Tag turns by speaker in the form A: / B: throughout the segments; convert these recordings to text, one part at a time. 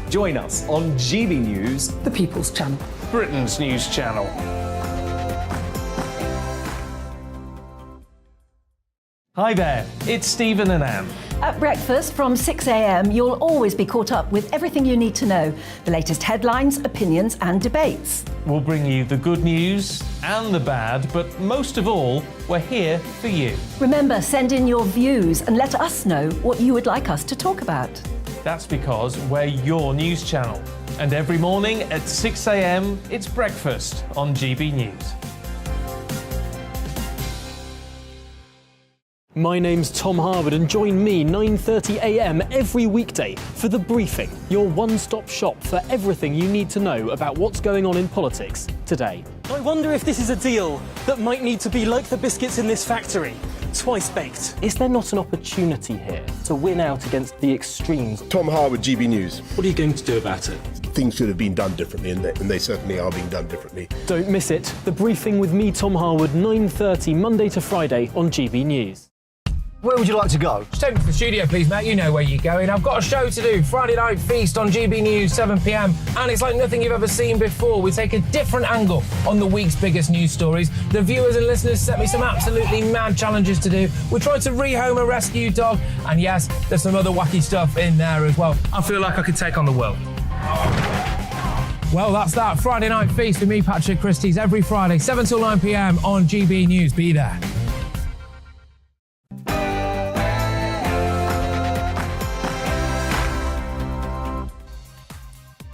A: Join us on GB News,
B: the People's Channel,
C: Britain's news channel. Hi there, it's Stephen and Anne.
B: At breakfast from 6 a.m, you'll always be caught up with everything you need to know, the latest headlines, opinions and debates.
C: We'll bring you the good news and the bad, but most of all, we're here for you.
B: Remember, send in your views and let us know what you would like us to talk about.
C: That's because we're your news channel. And every morning at 6 a.m, it's breakfast on GB News.
D: My name's Tom Harwood and join me 9:30 a.m. every weekday for The Briefing, your one-stop shop for everything you need to know about what's going on in politics today. I wonder if this is a deal that might need to be like the biscuits in this factory, twice baked. Is there not an opportunity here to win out against the extremes?
E: Tom Harwood, GB News.
D: What are you going to do about it?
E: Things should have been done differently, and they certainly are being done differently.
D: Don't miss it. The Briefing with me, Tom Harwood, 9:30 Monday to Friday on GB News.
F: Where would you like to go?
G: Just take me to the studio, please, Matt. You know where you're going. I've got a show to do. Friday Night Feast on GB News, 7 p.m. And it's like nothing you've ever seen before. We take a different angle on the week's biggest news stories. The viewers and listeners set me some absolutely mad challenges to do. We're trying to rehome a rescue dog. And yes, there's some other wacky stuff in there as well. I feel like I could take on the world. Well, that's that. Friday Night Feast with me, Patrick Christie's, every Friday, 7 till 9 p.m. on GB News. Be there.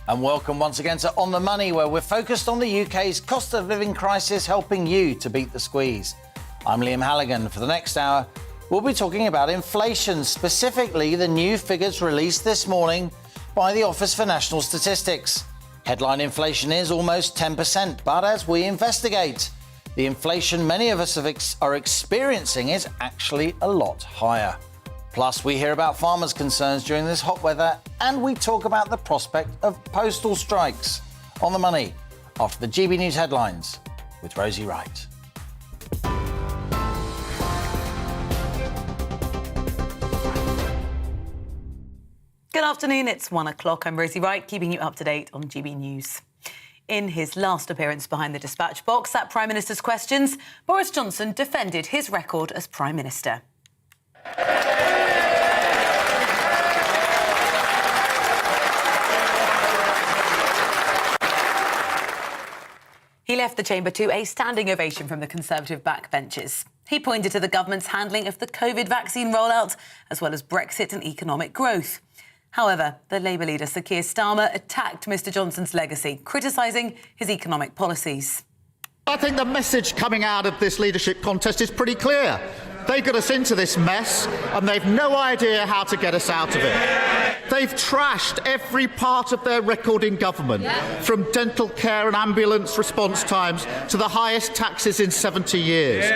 H: And welcome once again to On the Money, where we're focused on the UK's cost of living crisis, helping you to beat the squeeze. I'm Liam Halligan. For the next hour, we'll be talking about inflation, specifically the new figures released this morning by the Office for National Statistics. Headline inflation is almost 10%, but as we investigate, the inflation many of us are experiencing is actually a lot higher. Plus, we hear about farmers' concerns during this hot weather, and we talk about the prospect of postal strikes. On the Money, after the GB News headlines with Rosie Wright.
I: Good afternoon, it's 1 o'clock. I'm Rosie Wright, keeping you up to date on GB News. In his last appearance behind the dispatch box at Prime Minister's Questions, Boris Johnson defended his record as Prime Minister. He left the chamber to a standing ovation from the Conservative backbenches. He pointed to the government's handling of the COVID vaccine rollout, as well as Brexit and economic growth. However, the Labour leader Sir Keir Starmer attacked Mr Johnson's legacy, criticising his economic policies.
J: I think the message coming out of this leadership contest is pretty clear. They got us into this mess and they've no idea how to get us out of it. They've trashed every part of their record in government, from dental care and ambulance response times to the highest taxes in 70 years.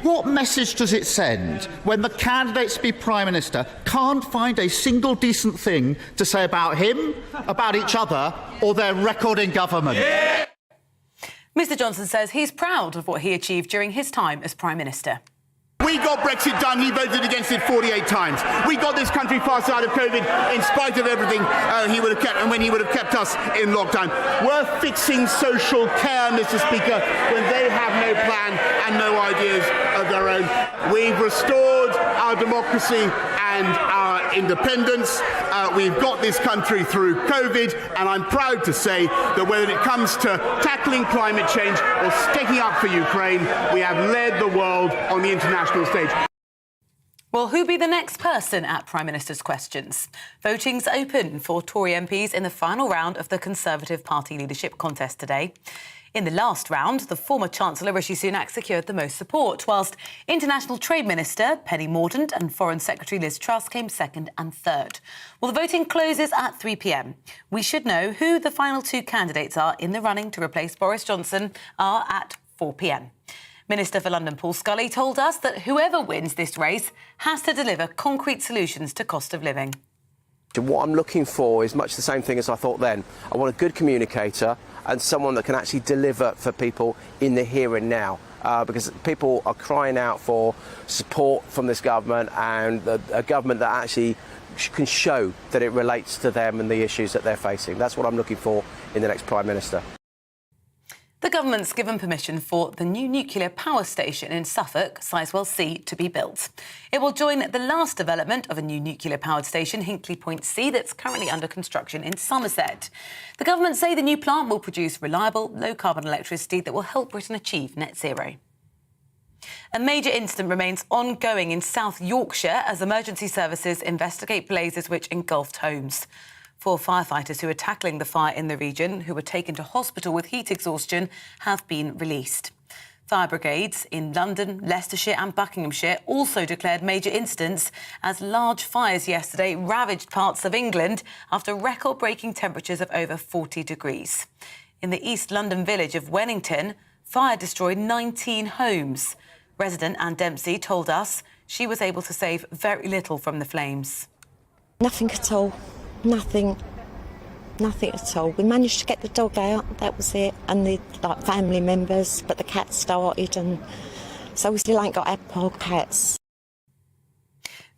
J: What message does it send when the candidates to be Prime Minister can't find a single decent thing to say about him, about each other, or their record in government?
I: Mr Johnson says he's proud of what he achieved during his time as Prime Minister.
K: We got Brexit done. He voted against it 48 times. We got this country fast out of COVID in spite of everything he would have kept, and when he would have kept us in lockdown. We're fixing social care, Mr. Speaker, when they have no plan and no ideas of their own. We've restored our democracy and our independence. We've got this country through COVID, and I'm proud to say that when it comes to tackling climate change or sticking up for Ukraine, we have led the world on the international stage.
I: Well, who'll be the next person at Prime Minister's Questions? Voting's open for Tory MPs in the final round of the Conservative Party leadership contest today. In the last round, the former Chancellor Rishi Sunak secured the most support, whilst International Trade Minister Penny Mordaunt and Foreign Secretary Liz Truss came second and third. Well, the voting closes at 3 p.m. We should know who the final two candidates are in the running to replace Boris Johnson are at 4 p.m. Minister for London Paul Scully told us that whoever wins this race has to deliver concrete solutions to cost of living.
L: What I'm looking for is much the same thing as I thought then. I want a good communicator and someone that can actually deliver for people in the here and now. Because people are crying out for support from this government, and a government that actually can show that it relates to them and the issues that they're facing. That's what I'm looking for in the next Prime Minister.
I: The government's given permission for the new nuclear power station in Suffolk, Sizewell C, to be built. It will join the last development of a new nuclear-powered station, Hinkley Point C, that's currently under construction in Somerset. The government say the new plant will produce reliable, low-carbon electricity that will help Britain achieve net zero. A major incident remains ongoing in South Yorkshire as emergency services investigate blazes which engulfed homes. 4 firefighters who are tackling the fire in the region, who were taken to hospital with heat exhaustion, have been released. Fire brigades in London, Leicestershire and Buckinghamshire also declared major incidents as large fires yesterday ravaged parts of England after record-breaking temperatures of over 40 degrees. In the East London village of Wennington, fire destroyed 19 homes. Resident Anne Dempsey told us she was able to save very little from the flames.
M: Nothing at all. Nothing at all. We managed to get the dog out, that was it, and the family members, but the cat started, and so we still ain't got our poor cats.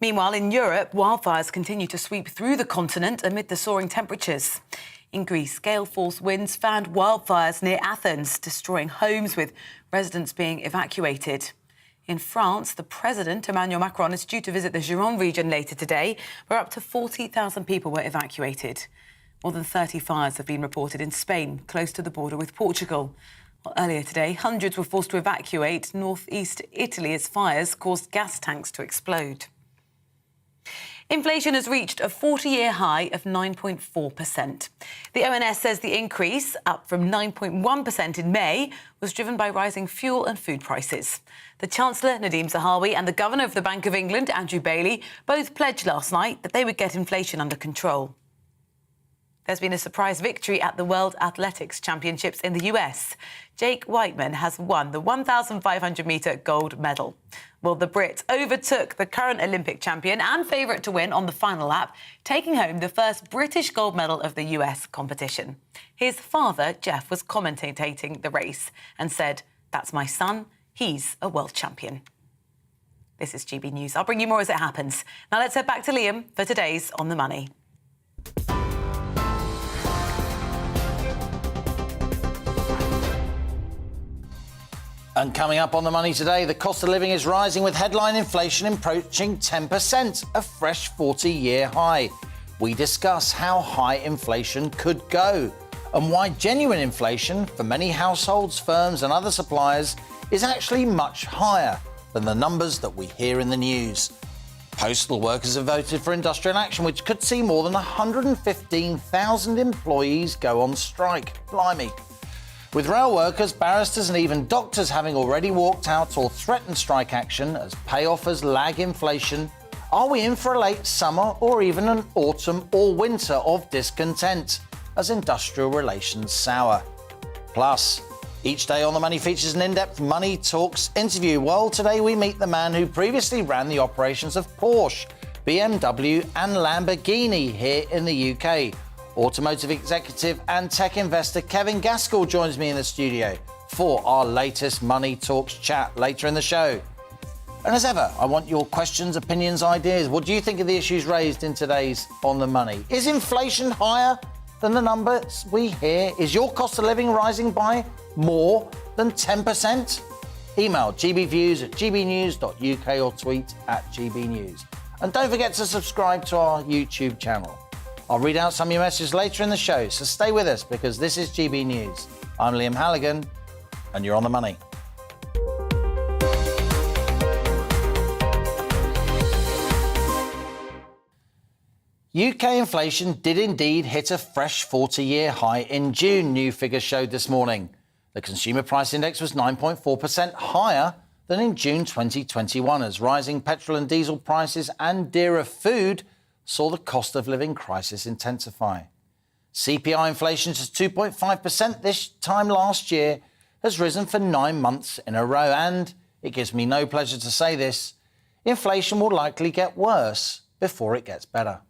I: Meanwhile, in Europe, wildfires continue to sweep through the continent amid the soaring temperatures. In Greece, gale-force winds fanned wildfires near Athens, destroying homes with residents being evacuated. In France, the President, Emmanuel Macron, is due to visit the Gironde region later today, where up to 40,000 people were evacuated. More than 30 fires have been reported in Spain, close to the border with Portugal. Well, earlier today, hundreds were forced to evacuate northeast Italy as fires caused gas tanks to explode. Inflation has reached a 40-year high of 9.4%. The ONS says the increase, up from 9.1% in May, was driven by rising fuel and food prices. The Chancellor, Nadhim Zahawi, and the Governor of the Bank of England, Andrew Bailey, both pledged last night that they would get inflation under control. There's been a surprise victory at the World Athletics Championships in the US. Jake Whiteman has won the 1,500-metre gold medal. Well, the Brit overtook the current Olympic champion and favourite to win on the final lap, taking home the first British gold medal of the US competition. His father, Jeff, was commentating the race and said, "That's my son, he's a world champion." This is GB News. I'll bring you more as it happens. Now let's head back to Liam for today's On the Money.
H: And coming up on the money today, the cost of living is rising with headline inflation approaching 10%, a fresh 40-year high. We discuss how high inflation could go and why genuine inflation for many households, firms and other suppliers is actually much higher than the numbers that we hear in the news. Postal workers have voted for industrial action, which could see more than 115,000 employees go on strike. Blimey. With rail workers, barristers and even doctors having already walked out or threatened strike action as pay offers lag inflation, are we in for a late summer or even an autumn or winter of discontent as industrial relations sour? Plus, each day on The Money features an in-depth Money Talks interview. Well, today we meet the man who previously ran the operations of Porsche, BMW and Lamborghini here in the UK. Automotive executive and tech investor Kevin Gaskell joins me in the studio for our latest Money Talks chat later in the show. And as ever, I want your questions, opinions, ideas. What do you think of the issues raised in today's On the Money? Is inflation higher than the numbers we hear? Is your cost of living rising by more than 10%? Email gbviews@gbnews.uk or tweet @gbnews. And don't forget to subscribe to our YouTube channel. I'll read out some of your messages later in the show, so stay with us because this is GB News. I'm Liam Halligan, and you're on the money. UK inflation did indeed hit a fresh 40-year high in June, new figures showed this morning. The Consumer Price Index was 9.4% higher than in June 2021, as rising petrol and diesel prices and dearer food saw the cost of living crisis intensify. CPI inflation to 2.5% this time last year has risen for 9 months in a row, and it gives me no pleasure to say this, inflation will likely get worse before it gets better.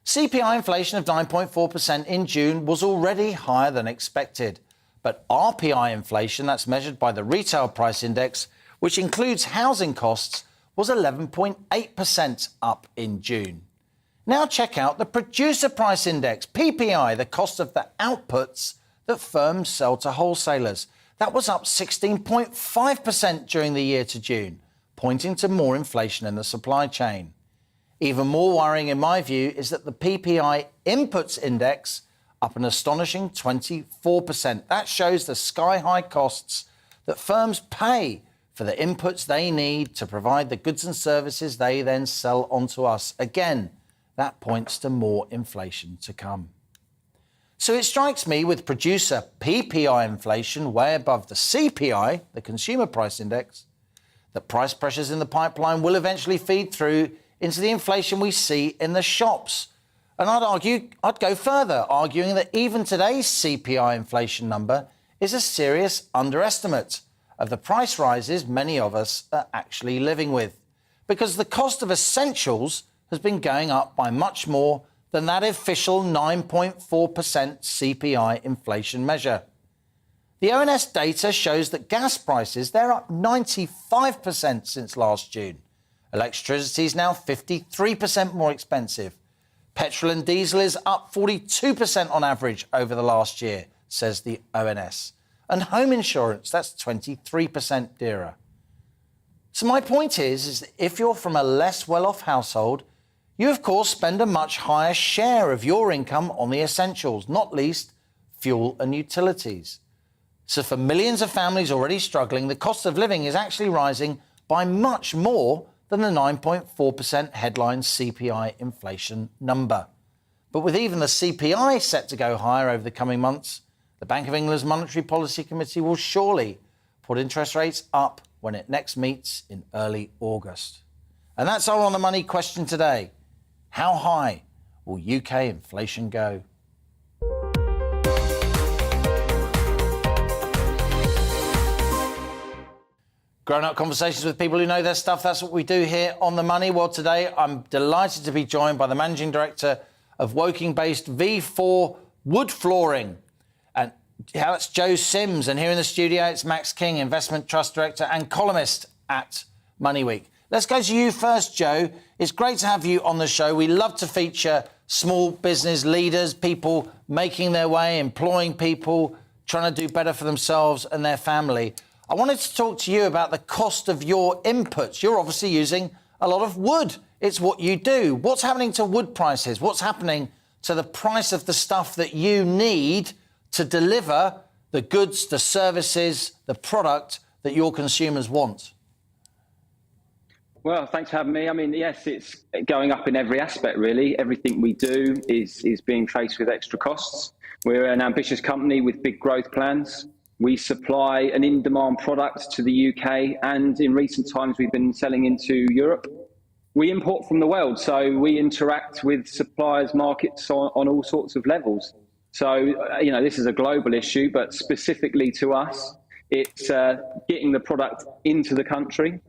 H: CPI inflation of 9.4% in June was already higher than expected, but RPI inflation, that's measured by the Retail Price Index, which includes housing costs, was 11.8% up in June. Now check out the Producer Price Index, PPI, the cost of the outputs that firms sell to wholesalers. That was up 16.5% during the year to June, pointing to more inflation in the supply chain. Even more worrying, in my view, is that the PPI Inputs Index up an astonishing 24%. That shows the sky-high costs that firms pay for the inputs they need to provide the goods and services they then sell on to us. Again, that points to more inflation to come. So it strikes me, with producer PPI inflation way above the CPI, the Consumer Price Index, that price pressures in the pipeline will eventually feed through into the inflation we see in the shops. And I'd go further, arguing that even today's CPI inflation number is a serious underestimate of the price rises many of us are actually living with, because the cost of essentials has been going up by much more than that official 9.4% CPI inflation measure. The ONS data shows that gas prices, they're up 95% since last June. Electricity is now 53% more expensive. Petrol and diesel is up 42% on average over the last year, says the ONS. And home insurance, that's 23% dearer. So my point is that if you're from a less well-off household, you, of course, spend a much higher share of your income on the essentials, not least fuel and utilities. So for millions of families already struggling, the cost of living is actually rising by much more than the 9.4% headline CPI inflation number. But with even the CPI set to go higher over the coming months, the Bank of England's Monetary Policy Committee will surely put interest rates up when it next meets in early August. And that's our On the Money question today. How high will UK inflation go? Grown-up conversations with people who know their stuff. That's what we do here on The Money. Well, today I'm delighted to be joined by the Managing Director of Woking-based V4 Wood Flooring. And that's Joe Sims. And here in the studio, it's Max King, Investment Trust Director and columnist at Money Week. Let's go to you first, Joe. It's great to have you on the show. We love to feature small business leaders, people making their way, employing people, trying to do better for themselves and their family. I wanted to talk to you about the cost of your inputs. You're obviously using a lot of wood. It's what you do. What's happening to wood prices? What's happening to the price of the stuff that you need to deliver the goods, the services, the product that your consumers want?
N: Well, thanks for having me. I mean, yes, it's going up in every aspect, really. Everything we do is being faced with extra costs. We're an ambitious company with big growth plans. We supply an in-demand product to the UK, and in recent times we've been selling into Europe. We import from the world, so we interact with suppliers' markets on all sorts of levels. So, you know, this is a global issue, but specifically to us, it's getting the product into the country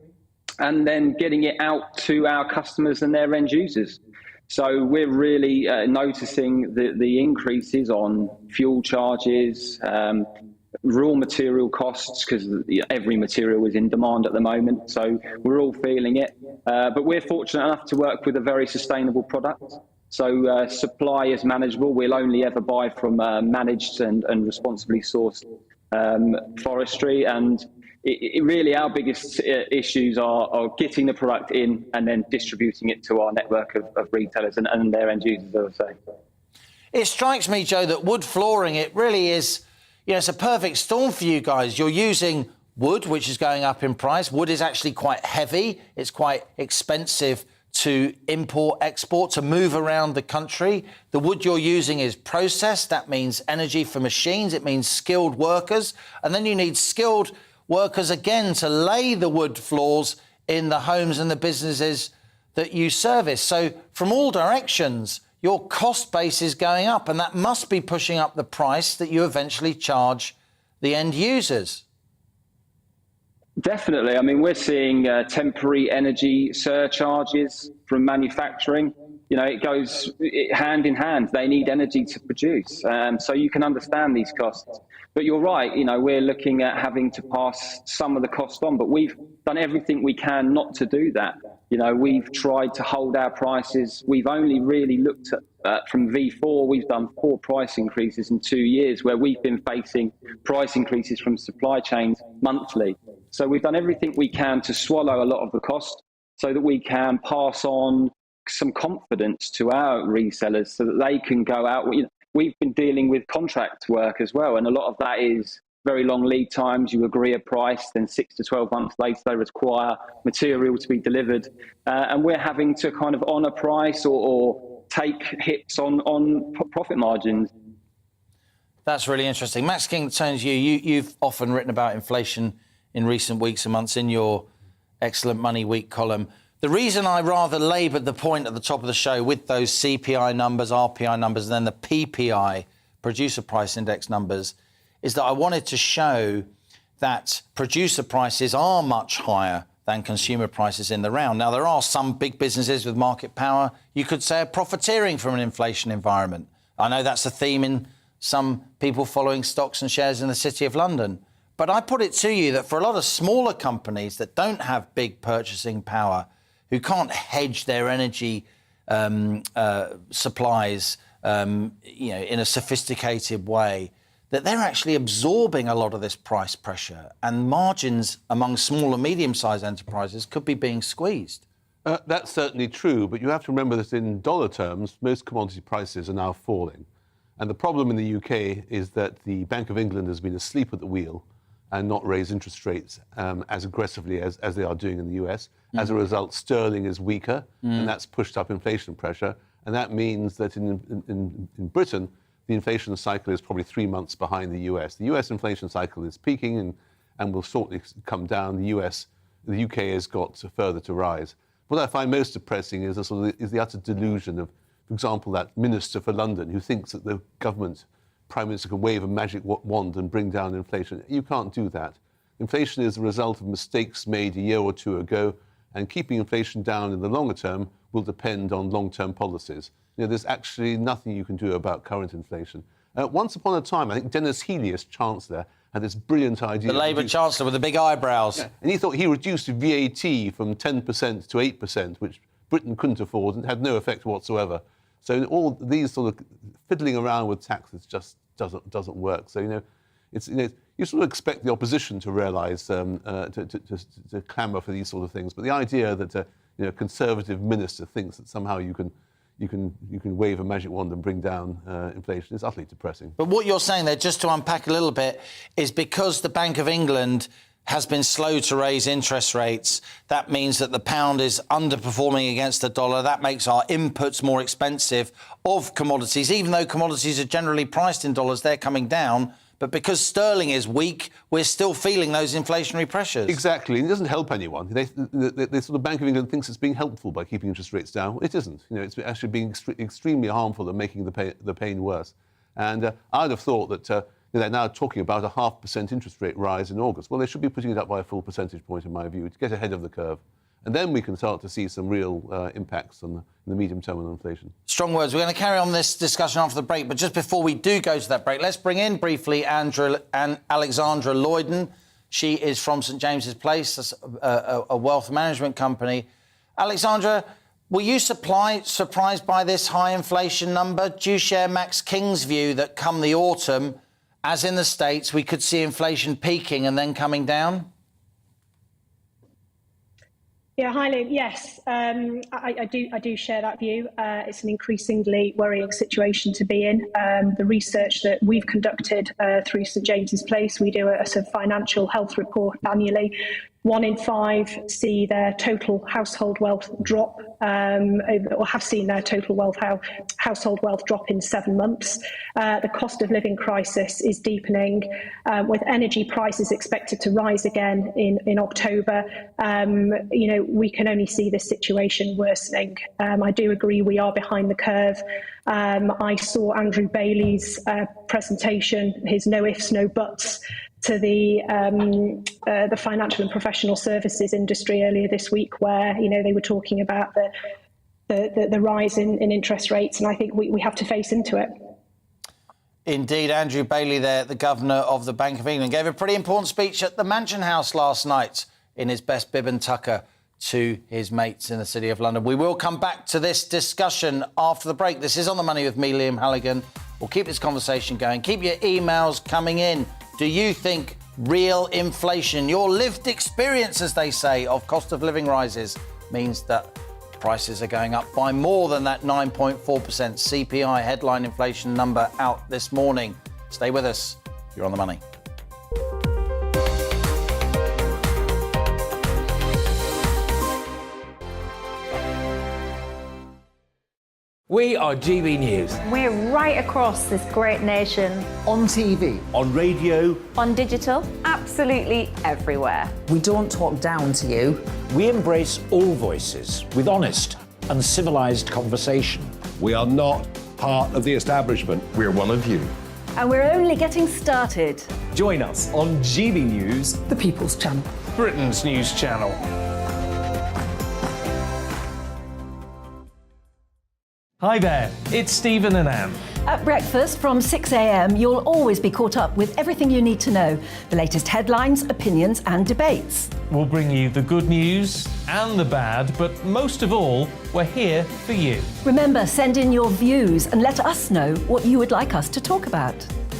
N: and then getting it out to our customers and their end users. So we're really noticing the increases on fuel charges, raw material costs, because every material is in demand at the moment, so we're all feeling it. But we're fortunate enough to work with a very sustainable product, so supply is manageable. We'll only ever buy from managed and responsibly sourced forestry, and it really our biggest issues are getting the product in and then distributing it to our network of retailers and their end users, I would say.
H: It strikes me, Joe, that wood flooring, it really is, you know, it's a perfect storm for you guys. You're using wood, which is going up in price. Wood is actually quite heavy. It's quite expensive to import, export, to move around the country. The wood you're using is processed. That means energy for machines. It means skilled workers. And then you need skilled workers again to lay the wood floors in the homes and the businesses that you service. So from all directions, your cost base is going up, and that must be pushing up the price that you eventually charge the end users.
N: Definitely. I mean, we're seeing temporary energy surcharges from manufacturing. You know, it goes hand in hand. They need energy to produce. So you can understand these costs. But you're right, you know, we're looking at having to pass some of the cost on, but we've done everything we can not to do that. You know, we've tried to hold our prices. We've only really looked at, from V4, we've done 4 price increases in 2 years, where we've been facing price increases from supply chains monthly. So we've done everything we can to swallow a lot of the cost so that we can pass on some confidence to our resellers so that they can go out. We've been dealing with contract work as well, and a lot of that is very long lead times. You agree a price, then 6 to 12 months later they require material to be delivered, and we're having to kind of honour price or take hits on profit margins.
H: That's really interesting. Max King, turns to you. You've often written about inflation in recent weeks and months in your excellent Money Week column. The reason I rather laboured the point at the top of the show with those CPI numbers, RPI numbers, and then the PPI, Producer Price Index numbers, is that I wanted to show that producer prices are much higher than consumer prices in the round. Now, there are some big businesses with market power, you could say, are profiteering from an inflation environment. I know that's a theme in some people following stocks and shares in the City of London. But I put it to you that for a lot of smaller companies that don't have big purchasing power, who can't hedge their energy supplies in a sophisticated way, that they're actually absorbing a lot of this price pressure, and margins among small and medium-sized enterprises could be being squeezed.
O: That's certainly true, but you have to remember that in dollar terms, most commodity prices are now falling. And the problem in the UK is that the Bank of England has been asleep at the wheel and not raise interest rates as aggressively as they are doing in the US. As a result, sterling is weaker, and that's pushed up inflation pressure. And that means that in Britain, the inflation cycle is probably 3 months behind the US. The US inflation cycle is peaking and will shortly come down. The UK has got further to rise. What I find most depressing is the utter delusion of, for example, that Minister for London who thinks that the government Prime Minister can wave a magic wand and bring down inflation. You can't do that. Inflation is the result of mistakes made a year or two ago, and keeping inflation down in the longer term will depend on long-term policies. There's actually nothing you can do about current inflation. Once upon a time, I think Dennis Healey, as Chancellor, had this brilliant idea.
H: The Labour Chancellor with the big eyebrows.
O: Yeah, and he thought he reduced VAT from 10% to 8%, which Britain couldn't afford and had no effect whatsoever. So all these sort of fiddling around with taxes just doesn't work. So, you sort of expect the opposition to realise, to clamour for these sort of things. But the idea that a Conservative minister thinks that somehow you can wave a magic wand and bring down inflation is utterly depressing.
H: But what you're saying there, just to unpack a little bit, is because the Bank of England has been slow to raise interest rates, that means that the pound is underperforming against the dollar. That makes our inputs more expensive of commodities. Even though commodities are generally priced in dollars, they're coming down. But because sterling is weak, we're still feeling those inflationary pressures.
O: Exactly. And it doesn't help anyone. The sort of Bank of England thinks it's being helpful by keeping interest rates down. It isn't. It's actually being extremely harmful and making the pain worse. And I'd have thought that they're now talking about a 0.5% interest rate rise in August. Well, they should be putting it up by a full percentage point, in my view, to get ahead of the curve. And then we can start to see some real impacts in the medium term on inflation.
H: Strong words. We're going to carry on this discussion after the break. But just before we do go to that break, let's bring in briefly Alexandra Lloyden. She is from St James's Place, a wealth management company. Alexandra, were you surprised by this high inflation number? Do you share Max King's view that come the autumn, as in the States, we could see inflation peaking and then coming down?
P: Yeah, hi, Liam. Yes, I do share that view. It's an increasingly worrying situation to be in. The research that we've conducted through St James's Place, we do a sort of financial health report annually. 1 in 5 see their total household wealth drop, or have seen their total household wealth drop in 7 months. The cost of living crisis is deepening, with energy prices expected to rise again in October. We can only see this situation worsening. I do agree we are behind the curve. I saw Andrew Bailey's presentation, his no ifs, no buts, to the financial and professional services industry earlier this week, where they were talking about the rise in interest rates, and I think we have to face into it.
H: Indeed, Andrew Bailey there, the Governor of the Bank of England, gave a pretty important speech at the Mansion House last night in his best bib and tucker, to his mates in the City of London. We will come back to this discussion after the break. This is On the Money with me, Liam Halligan. We'll keep this conversation going. Keep your emails coming in. Do you think real inflation, your lived experience, as they say, of cost of living rises means that prices are going up by more than that 9.4% CPI headline inflation number out this morning? Stay with us. You're On the Money.
G: We are GB News.
Q: We're right across this great nation.
F: On TV.
E: On radio.
Q: On digital. Absolutely everywhere.
R: We don't talk down to you.
S: We embrace all voices with honest and civilised conversation.
E: We are not part of the establishment.
A: We're one of you.
B: And we're only getting started.
A: Join us on GB News,
R: The People's Channel.
C: Britain's news channel. Hi there, it's Stephen and Anne.
B: At breakfast from 6 a.m, you'll always be caught up with everything you need to know, the latest headlines, opinions and debates.
C: We'll bring you the good news and the bad, but most of all, we're here for you.
B: Remember, send in your views and let us know what you would like us to talk about.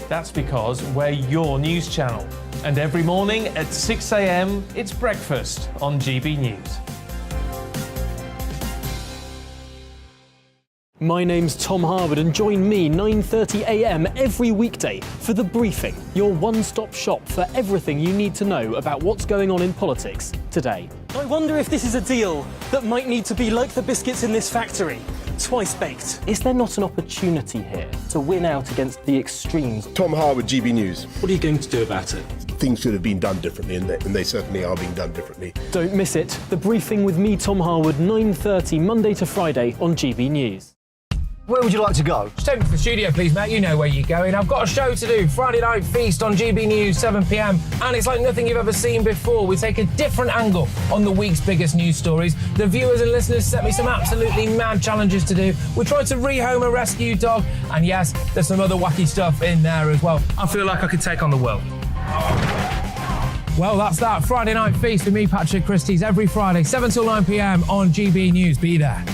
C: That's because we're your news channel. And every morning at 6 a.m, it's breakfast on GB News.
D: My name's Tom Harwood and join me 9:30 a.m. every weekday for The Briefing, your one-stop shop for everything you need to know about what's going on in politics today. I wonder if this is a deal that might need to be like the biscuits in this factory, twice baked. Is there not an opportunity here to win out against the extremes?
E: Tom Harwood, GB News.
D: What are you going to do about it?
E: Things should have been done differently, and they certainly are being done differently.
D: Don't miss it. The Briefing with me, Tom Harwood, 9:30 Monday to Friday on GB News.
F: Where would you like to go?
G: Just take me to the studio, please, mate. You know where you're going. I've got a show to do. Friday Night Feast on GB News, 7 p.m. And it's like nothing you've ever seen before. We take a different angle on the week's biggest news stories. The viewers and listeners set me some absolutely mad challenges to do. We tried to rehome a rescue dog. And yes, there's some other wacky stuff in there as well. I feel like I could take on the world. Well, that's that. Friday Night Feast with me, Patrick Christie's, every Friday, 7 till 9 p.m. on GB News. Be there.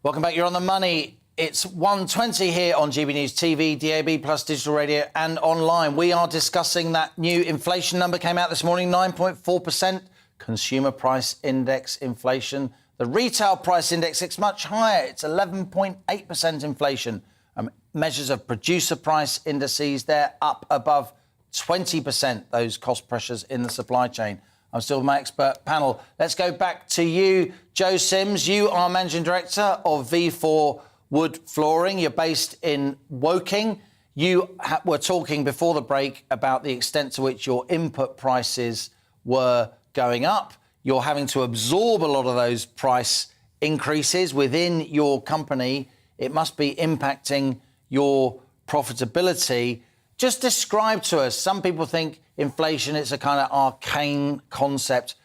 H: Welcome back. You're On the Money. It's 1:20 here on GB News TV, DAB plus digital radio and online. We are discussing that new inflation number came out this morning, 9.4% consumer price index inflation. The retail price index is much higher. It's 11.8% inflation. Measures of producer price indices, they're up above 20%, those cost pressures in the supply chain. I'm still with my expert panel. Let's go back to you, Joe Sims. You are Managing Director of V4 Wood Flooring. You're based in Woking. You were talking before the break about the extent to which your input prices were going up. You're having to absorb a lot of those price increases within your company. It must be impacting your profitability. Just describe to us, some people think inflation is a kind of arcane concept.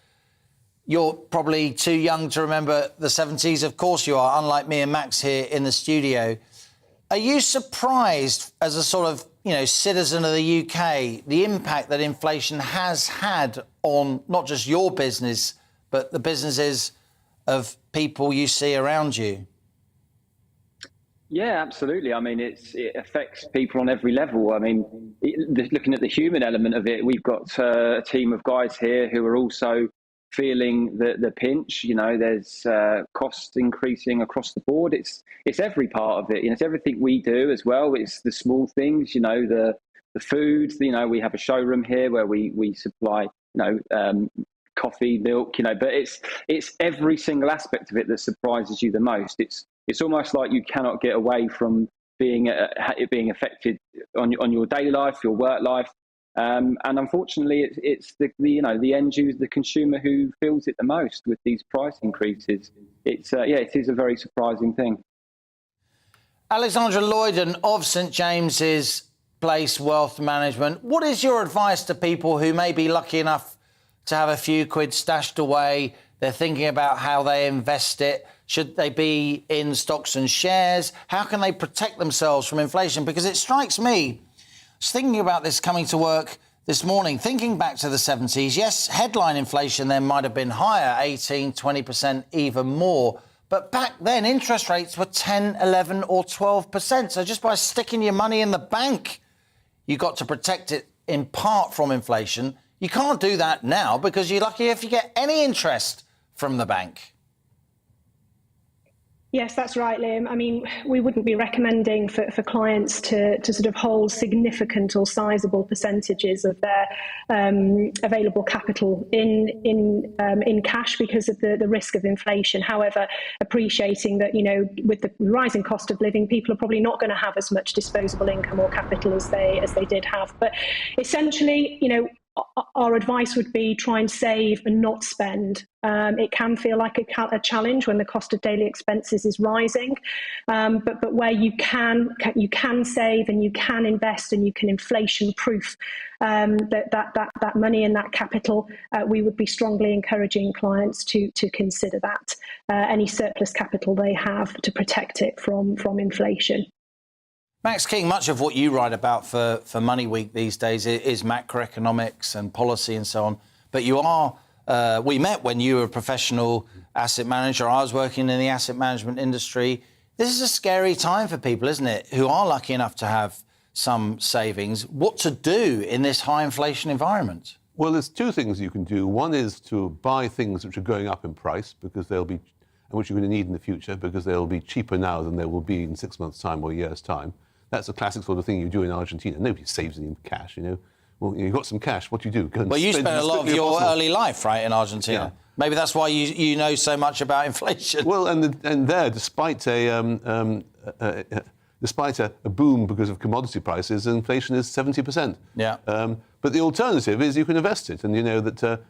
H: You're probably too young to remember the 70s. Of course you are, unlike me and Max here in the studio. Are you surprised, as a sort of, citizen of the UK, the impact that inflation has had on not just your business, but the businesses of people you see around you?
N: Yeah, absolutely. I mean, it affects people on every level. I mean, looking at the human element of it, we've got a team of guys here who are also feeling the pinch. There's costs increasing across the board. It's every part of it. It's everything we do as well. It's the small things. The food. We have a showroom here where we supply coffee, milk. But it's every single aspect of it that surprises you the most. It's almost like you cannot get away from it being affected on your daily life, your work life, and unfortunately, it's the end user, the consumer, who feels it the most with these price increases. It is a very surprising thing.
H: Alexandra Lloyden of St James's Place Wealth Management. What is your advice to people who may be lucky enough to have a few quid stashed away? They're thinking about how they invest it. Should they be in stocks and shares? How can they protect themselves from inflation? Because it strikes me, I was thinking about this coming to work this morning, thinking back to the 70s, yes, headline inflation then might have been higher, 18, 20%, even more. But back then, interest rates were 10, 11 or 12%. So just by sticking your money in the bank, you got to protect it in part from inflation. You can't do that now because you're lucky if you get any interest from the bank.
P: Yes, that's right, Liam. I mean, we wouldn't be recommending for clients to sort of hold significant or sizable percentages of their available capital in cash because of the risk of inflation. However, appreciating that, you know, with the rising cost of living, people are probably not going to have as much disposable income or capital as they did have. But essentially, you know, our advice would be try and save and not spend. It can feel like a challenge when the cost of daily expenses is rising, but where you can save and you can invest and you can inflation-proof that money and that capital, we would be strongly encouraging clients to consider that any surplus capital they have to protect it from inflation.
H: Max King, much of what you write about for Money Week these days is macroeconomics and policy and so on. But you are, we met when you were a professional asset manager. I was working in the asset management industry. This is a scary time for people, isn't it, who are lucky enough to have some savings. What to do in this high inflation environment?
O: Well, there's two things you can do. One is to buy things which are going up in price because they'll be, and which you're going to need in the future because they'll be cheaper now than they will be in 6 months' time or a year's time. That's a classic sort of thing you do in Argentina. Nobody saves any cash, you know. Well, you've got some cash. What do you do? Go and
H: well, you
O: spend
H: spent a lot of your early life, right, in Argentina.
O: Yeah.
H: Maybe that's why you know so much about inflation.
O: Well, and there, despite a boom because of commodity prices, inflation is 70%.
H: Yeah.
O: But the alternative is you can invest it, and you know that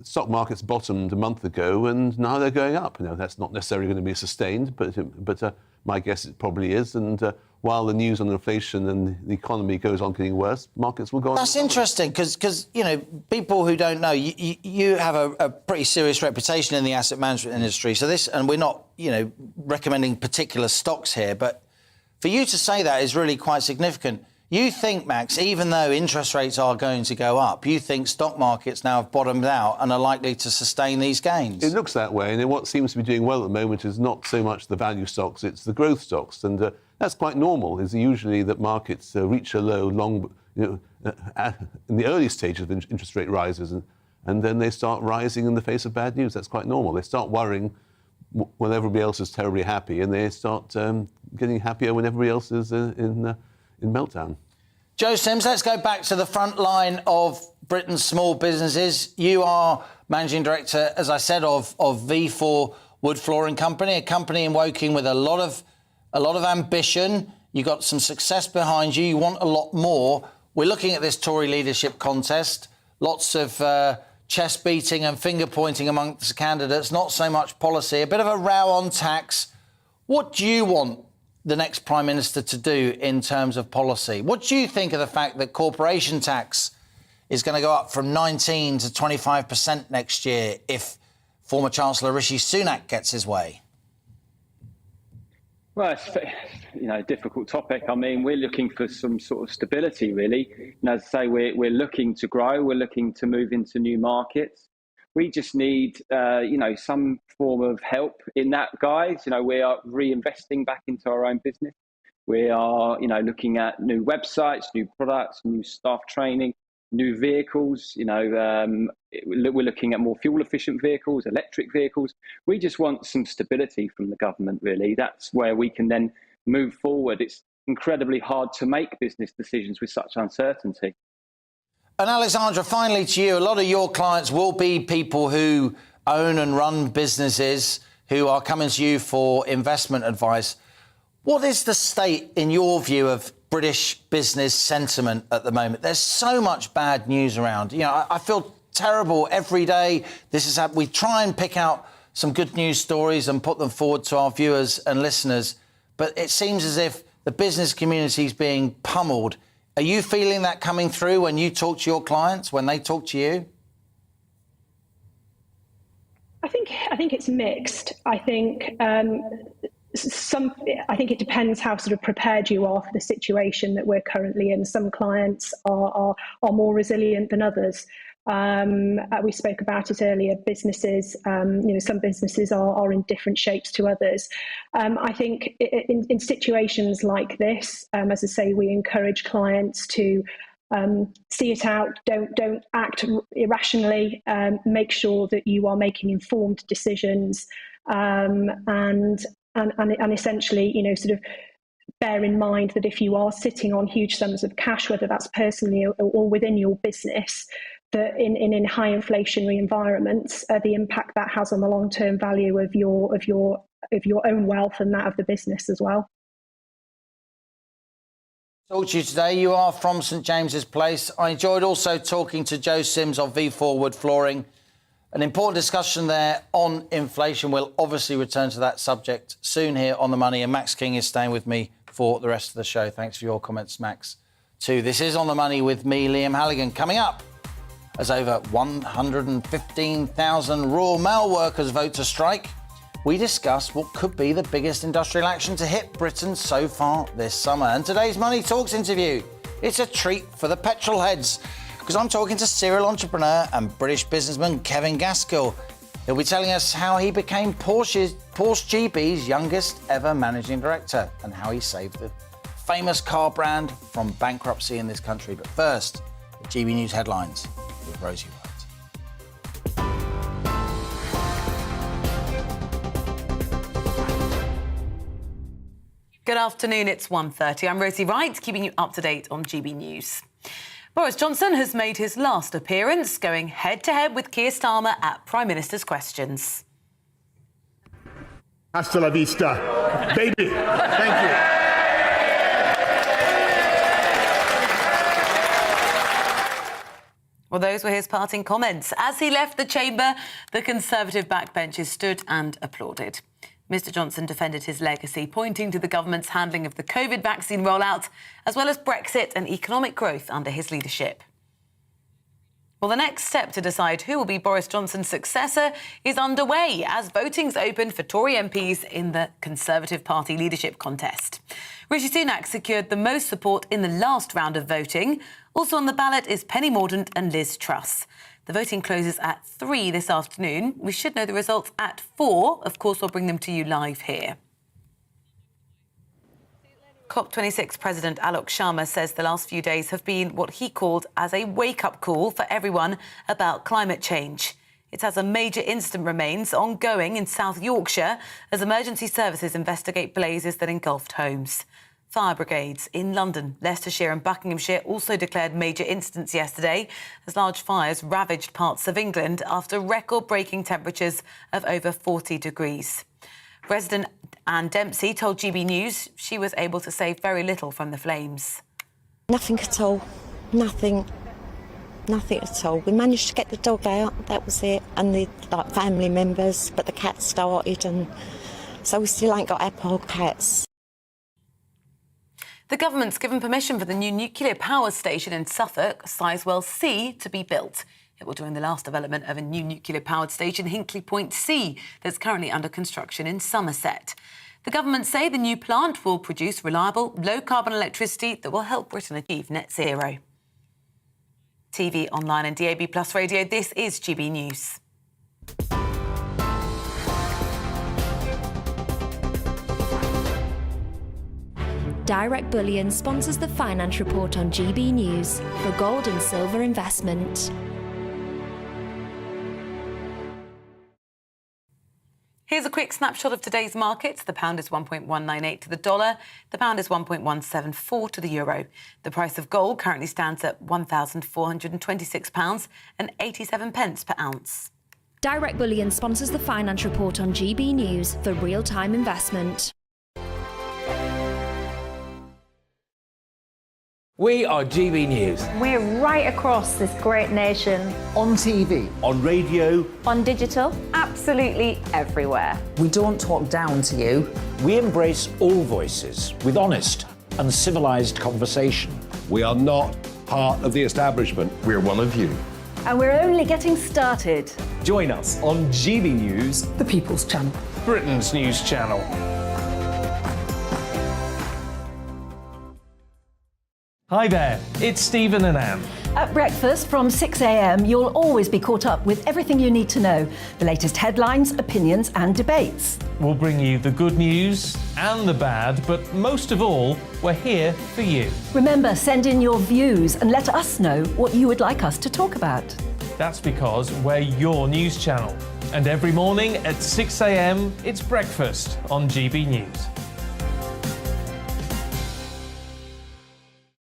O: stock markets bottomed a month ago, and now they're going up. You know, that's not necessarily going to be sustained, but my guess it probably is. And while the news on inflation and the economy goes on getting worse, markets will go on.
H: That's interesting because you know, people who don't know, you have a pretty serious reputation in the asset management industry. So this, and we're not, you know, recommending particular stocks here, but for you to say that is really quite significant. You think, Max, even though interest rates are going to go up, you think stock markets now have bottomed out and are likely to sustain these gains?
O: It looks that way, and what seems to be doing well at the moment is not so much the value stocks, it's the growth stocks, and that's quite normal. It's usually that markets reach a low in the early stages of interest rate rises, and then they start rising in the face of bad news. That's quite normal. They start worrying when everybody else is terribly happy, and they start getting happier when everybody else is in meltdown.
H: Joe Sims, let's go back to the front line of Britain's small businesses. You are managing director, as I said, of V4 Wood Flooring Company, a company in Woking with a lot of ambition. You got some success behind you. You want a lot more. We're looking at this Tory leadership contest. Lots of chest beating and finger pointing amongst the candidates. Not so much policy. A bit of a row on tax. What do you want the next Prime Minister to do in terms of policy? What do you think of the fact that corporation tax is going to go up from 19 to 25% next year if former Chancellor Rishi Sunak gets his way?
N: Well, it's a difficult topic. I mean, we're looking for some sort of stability, really. And as I say, we're looking to grow. We're looking to move into new markets. We just need, some form of help in that, guys. You know, we are reinvesting back into our own business. We are, looking at new websites, new products, new staff training, new vehicles. We're looking at more fuel-efficient vehicles, electric vehicles. We just want some stability from the government, really. That's where we can then move forward. It's incredibly hard to make business decisions with such uncertainty.
H: And Alexandra, finally to you, a lot of your clients will be people who own and run businesses who are coming to you for investment advice. What is the state, in your view, of British business sentiment at the moment? There's so much bad news around. You know, I feel terrible every day. We try and pick out some good news stories and put them forward to our viewers and listeners, but it seems as if the business community is being pummeled. Are you feeling that coming through when you talk to your clients, when they talk to you?
P: I think it's mixed. I think it depends how sort of prepared you are for the situation that we're currently in. Some clients are more resilient than others. We spoke about it earlier. Businesses, some businesses are in different shapes to others. I think in situations like this, as I say, we encourage clients to see it out. Don't act irrationally. Make sure that you are making informed decisions, and essentially, sort of bear in mind that if you are sitting on huge sums of cash, whether that's personally or within your business, that in high inflationary environments, the impact that has on the long-term value of your own wealth and that of the business as well.
H: Talk to you today. You are from St James's Place. I enjoyed also talking to Joe Sims of V4 Wood Flooring. An important discussion there on inflation. We'll obviously return to that subject soon here on The Money. And Max King is staying with me for the rest of the show. Thanks for your comments, Max, too. This is On The Money with me, Liam Halligan. Coming up, as over 115,000 Royal Mail workers vote to strike, we discuss what could be the biggest industrial action to hit Britain so far this summer. And today's Money Talks interview, it's a treat for the petrol heads, because I'm talking to serial entrepreneur and British businessman Kevin Gaskill. He'll be telling us how he became Porsche GB's youngest ever managing director and how he saved the famous car brand from bankruptcy in this country. But first, the GB News headlines with Rosie Wright.
I: Good afternoon, it's 1:30. I'm Rosie Wright, keeping you up to date on GB News. Boris Johnson has made his last appearance, going head-to-head with Keir Starmer at Prime Minister's Questions.
K: Hasta la vista, baby. Thank you.
I: Well, those were his parting comments. As he left the chamber, the Conservative backbenchers stood and applauded. Mr Johnson defended his legacy, pointing to the government's handling of the COVID vaccine rollout, as well as Brexit and economic growth under his leadership. Well, the next step to decide who will be Boris Johnson's successor is underway as voting's opened for Tory MPs in the Conservative Party leadership contest. Rishi Sunak secured the most support in the last round of voting. Also on the ballot is Penny Mordaunt and Liz Truss. The voting closes at 3 this afternoon. We should know the results at 4. Of course, we'll bring them to you live here. COP26 President Alok Sharma says the last few days have been what he called as a wake-up call for everyone about climate change. It's as a major incident remains ongoing in South Yorkshire as emergency services investigate blazes that engulfed homes. Fire brigades in London, Leicestershire and Buckinghamshire also declared major incidents yesterday as large fires ravaged parts of England after record-breaking temperatures of over 40 degrees. Resident Anne Dempsey told GB News she was able to save very little from the flames.
M: Nothing at all. Nothing at all. We managed to get the dog out, that was it, and the family members, but the cat started, and so we still ain't got our poor cats.
I: The government's given permission for the new nuclear power station in Suffolk, Sizewell C, to be built. It will join the last development of a new nuclear-powered station, Hinkley Point C, that's currently under construction in Somerset. The government say the new plant will produce reliable, low-carbon electricity that will help Britain achieve net zero. TV, online and DAB+ radio, this is GB News.
T: Direct Bullion sponsors the Finance Report on GB News for gold and silver investment.
I: Here's a quick snapshot of today's markets. The pound is 1.198 to the dollar. The pound is 1.174 to the euro. The price of gold currently stands at £1,426.87 per ounce.
T: Direct Bullion sponsors the Finance Report on GB News for real-time investment.
S: We are GB News.
Q: We're right across this great nation.
F: On TV.
S: On radio.
Q: On digital. Absolutely everywhere.
R: We don't talk down to you.
S: We embrace all voices with honest and civilised conversation.
E: We are not part of the establishment.
A: We're one of you.
B: And we're only getting started.
A: Join us on GB News,
B: the People's Channel,
C: Britain's news channel. Hi there, it's Stephen and Anne.
B: At breakfast from 6 a.m, you'll always be caught up with everything you need to know, the latest headlines, opinions and debates.
C: We'll bring you the good news and the bad, but most of all, we're here for you.
B: Remember, send in your views and let us know what you would like us to talk about.
C: That's because we're your news channel. And every morning at 6 a.m, it's breakfast on GB News.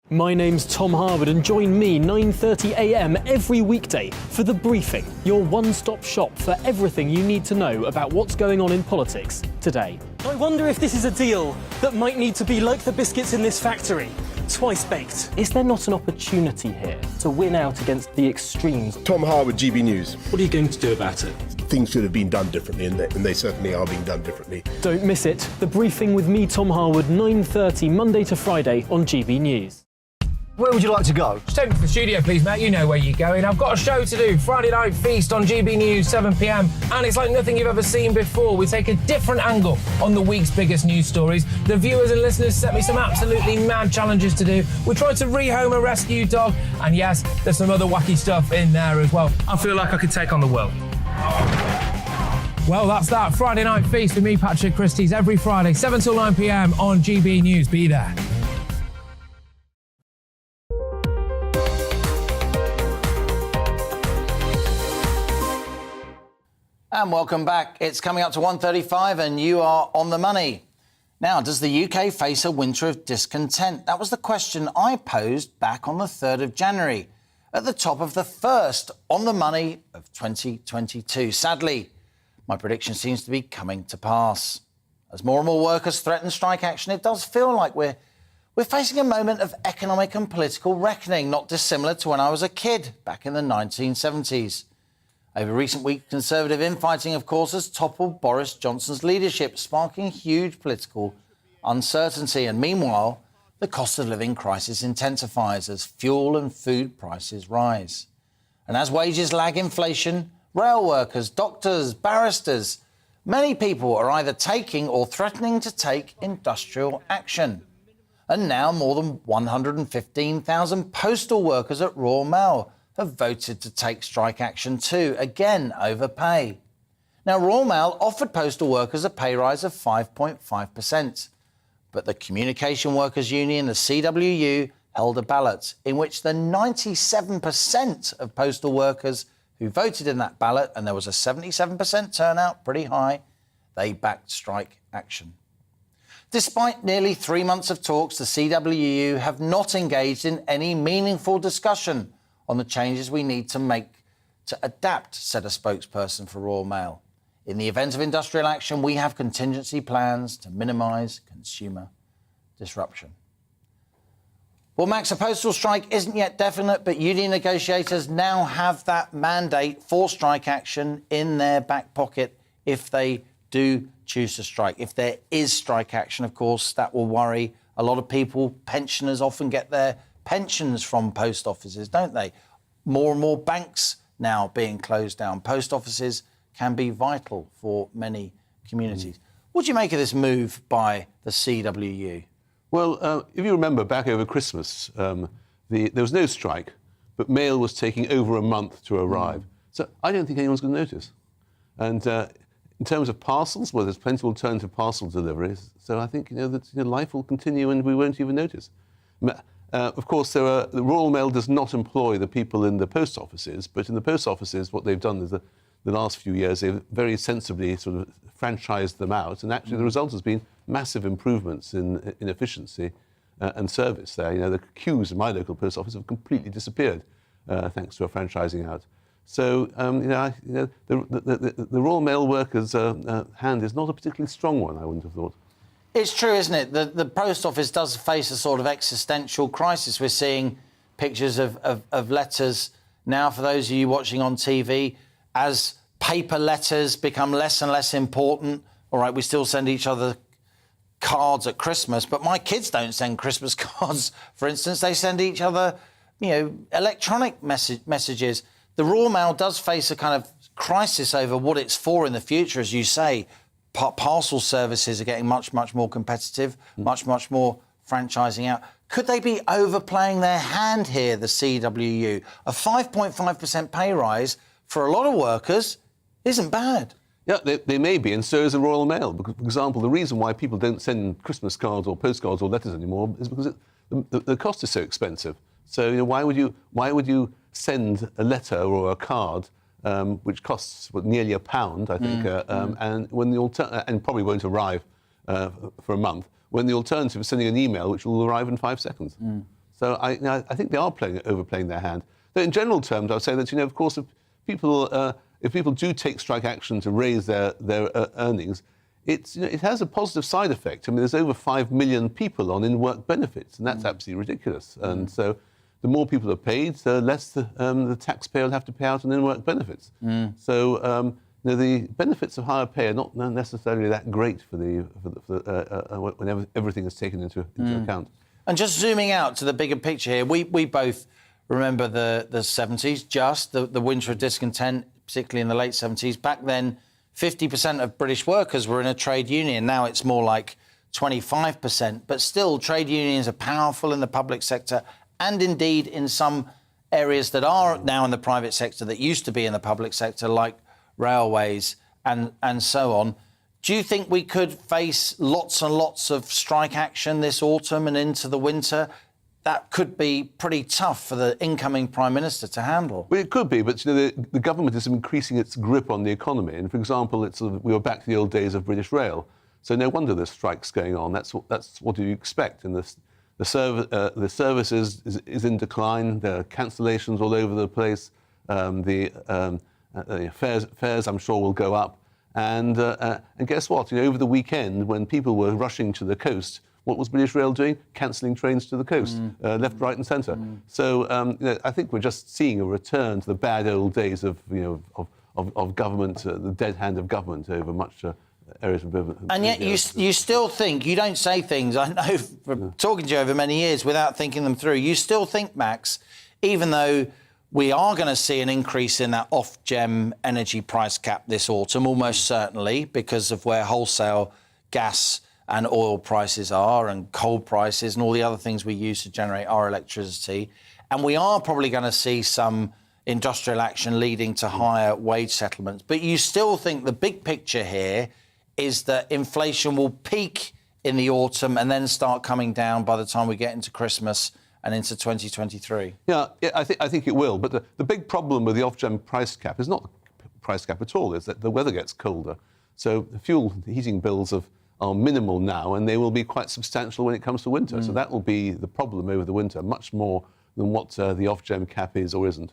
D: My name's Tom Harwood and join me 9:30 a.m. every weekday for The Briefing, your one-stop shop for everything you need to know about what's going on in politics today. I wonder if this is a deal that might need to be like the biscuits in this factory, twice baked. Is there not an opportunity here to win out against the extremes?
E: Tom Harwood, GB News.
D: What are you going to do about it?
E: Things should have been done differently, and they certainly are being done differently.
D: Don't miss it. The Briefing with me, Tom Harwood, 9:30 Monday to Friday on GB News.
F: Where would you like to go?
G: Just take me to the studio, please, mate. You know where you're going. I've got a show to do. Friday Night Feast on GB News, 7 p.m. And it's like nothing you've ever seen before. We take a different angle on the week's biggest news stories. The viewers and listeners set me some absolutely mad challenges to do. We tried to rehome a rescue dog. And yes, there's some other wacky stuff in there as well. I feel like I could take on the world. Well, that's that. Friday Night Feast with me, Patrick Christie's, every Friday, 7 till 9 p.m. on GB News. Be there.
H: And welcome back. It's coming up to 1:35 and you are on the money. Now, does the UK face a winter of discontent? That was the question I posed back on the 3rd of January, at the top of the first On the Money of 2022. Sadly, my prediction seems to be coming to pass. As more and more workers threaten strike action, it does feel like we're facing a moment of economic and political reckoning, not dissimilar to when I was a kid back in the 1970s. Over recent weeks, Conservative infighting, of course, has toppled Boris Johnson's leadership, sparking huge political uncertainty. And meanwhile, the cost of living crisis intensifies as fuel and food prices rise. And as wages lag inflation, rail workers, doctors, barristers, many people are either taking or threatening to take industrial action. And now more than 115,000 postal workers at Royal Mail have voted to take strike action too, again over pay. Now, Royal Mail offered postal workers a pay rise of 5.5%, but the Communication Workers Union, the CWU, held a ballot in which the 97% of postal workers who voted in that ballot, and there was a 77% turnout, pretty high, they backed strike action. Despite nearly 3 months of talks, the CWU have not engaged in any meaningful discussion on the changes we need to make to adapt, said a spokesperson for Royal Mail. In the event of industrial action, we have contingency plans to minimise consumer disruption. Well, Max, a postal strike isn't yet definite, but union negotiators now have that mandate for strike action in their back pocket if they do choose to strike. If there is strike action, of course, that will worry a lot of people. Pensioners often get their pensions from post offices, don't they? More and more banks now being closed down. Post offices can be vital for many communities. What do you make of this move by the CWU?
O: Well, if you remember back over Christmas, there was no strike, but mail was taking over a month to arrive. So I don't think anyone's going to notice. And in terms of parcels, well, there's plenty of alternative parcel deliveries. So I think that life will continue and we won't even notice. Of course, the Royal Mail does not employ the people in the post offices, but in the post offices, what they've done is the last few years, they've very sensibly sort of franchised them out, and actually the result has been massive improvements in efficiency and service there. The queues in my local post office have completely disappeared thanks to a franchising out. So, the Royal Mail workers' hand is not a particularly strong one, I wouldn't have thought.
H: It's true, isn't it? The post office does face a sort of existential crisis. We're seeing pictures of letters now, for those of you watching on TV, as paper letters become less and less important. All right, we still send each other cards at Christmas, but my kids don't send Christmas cards, for instance. They send each other, electronic messages. The Royal Mail does face a kind of crisis over what it's for in the future, as you say, parcel services are getting much, much more competitive, much, much more franchising out. Could they be overplaying their hand here, the CWU? A 5.5% pay rise for a lot of workers isn't bad.
O: Yeah, they may be, and so is the Royal Mail. For example, the reason why people don't send Christmas cards or postcards or letters anymore is because the cost is so expensive. So, you know, why would you send a letter or a card which costs nearly £1, I think, and when the and probably won't arrive for a month, when the alternative is sending an email which will arrive in 5 seconds. So I think they are overplaying their hand. Though in general terms, I would say that, you know, of course, if people do take strike action to raise their earnings, it has a positive side effect. I mean, there's over 5 million people on in-work benefits, and that's absolutely ridiculous. And so the more people are paid, the less the taxpayer will have to pay out on in-work benefits. So you know, the benefits of higher pay are not necessarily that great for when everything is taken into account.
H: And just zooming out to the bigger picture here, we both remember the 70s, the winter of discontent, particularly in the late 70s. Back then, 50% of British workers were in a trade union. Now it's more like 25%. But still, trade unions are powerful in the public sector and indeed in some areas that are now in the private sector that used to be in the public sector, like railways and so on. Do you think we could face lots and lots of strike action this autumn and into the winter? That could be pretty tough for the incoming Prime Minister to handle.
O: Well, it could be, but you know, the government is increasing its grip on the economy. And, for example, we were back to the old days of British Rail. So no wonder there's strikes going on. That's what you expect. And the service is in decline. There are cancellations all over the place. Fares, I'm sure, will go up. And guess what? You know, over the weekend, when people were rushing to the coast, what was British Rail doing? Cancelling trains to the coast, left, right, and centre. So you know, I think we're just seeing a return to the bad old days of government, the dead hand of government over much areas of government.
H: And yet you still think, you don't say things, I know from talking to you over many years, without thinking them through. You still think, Max, even though we are going to see an increase in that off-gem energy price cap this autumn, almost certainly, because of where wholesale gas and oil prices are and coal prices and all the other things we use to generate our electricity. And we are probably going to see some industrial action leading to higher wage settlements. But you still think the big picture here is that inflation will peak in the autumn and then start coming down by the time we get into Christmas and into 2023?
O: Yeah, I think it will. But the big problem with the off-gem price cap is not the price cap at all, is that the weather gets colder. So the fuel heating bills are minimal now, and they will be quite substantial when it comes to winter. So that will be the problem over the winter, much more than what the off-gem cap is or isn't.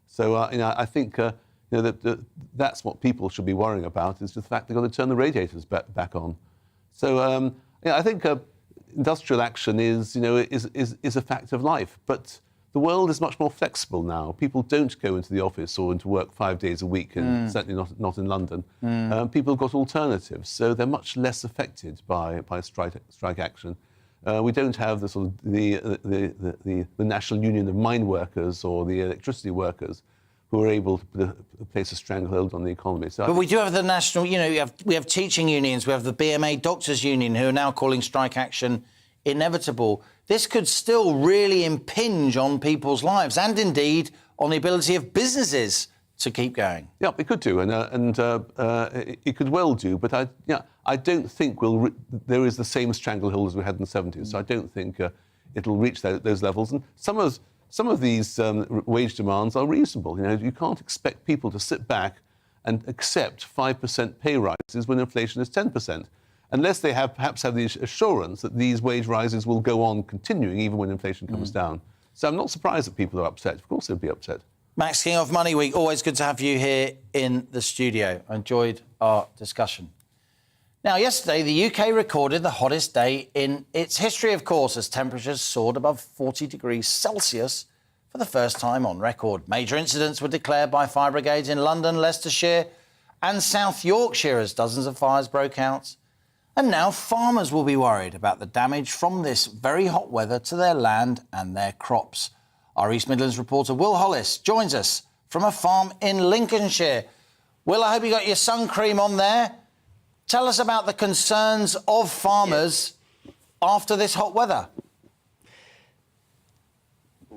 O: So you know, I think you know, that's what people should be worrying about, is the fact they've got to turn the radiators back on. So yeah, I think industrial action is a fact of life, but the world is much more flexible now. People don't go into the office or into work 5 days a week, and certainly not in London. People have got alternatives, so they're much less affected by strike action. We don't have the sort of the National Union of Mine Workers or the electricity workers who are able to place a stranglehold on the economy. So
H: but we do have the national, you know, we have teaching unions, we have the BMA Doctors Union who are now calling strike action inevitable. This could still really impinge on people's lives and indeed on the ability of businesses to keep going.
O: Yeah, it could do, and it could well do. But I don't think there is the same stranglehold as we had in the 70s. So I don't think it'll reach those levels. And some of these wage demands are reasonable. You know, you can't expect people to sit back and accept 5% pay rises when inflation is 10%, unless they perhaps have the assurance that these wage rises will go on continuing even when inflation comes down. So I'm not surprised that people are upset. Of course they'll be upset.
H: Max King of Money Week, always good to have you here in the studio. I enjoyed our discussion. Now, yesterday, the UK recorded the hottest day in its history, of course, as temperatures soared above 40 degrees Celsius for the first time on record. Major incidents were declared by fire brigades in London, Leicestershire and South Yorkshire as dozens of fires broke out. And now farmers will be worried about the damage from this very hot weather to their land and their crops. Our East Midlands reporter Will Hollis joins us from a farm in Lincolnshire. Will, I hope you got your sun cream on there. Tell us about the concerns of farmers after this hot weather.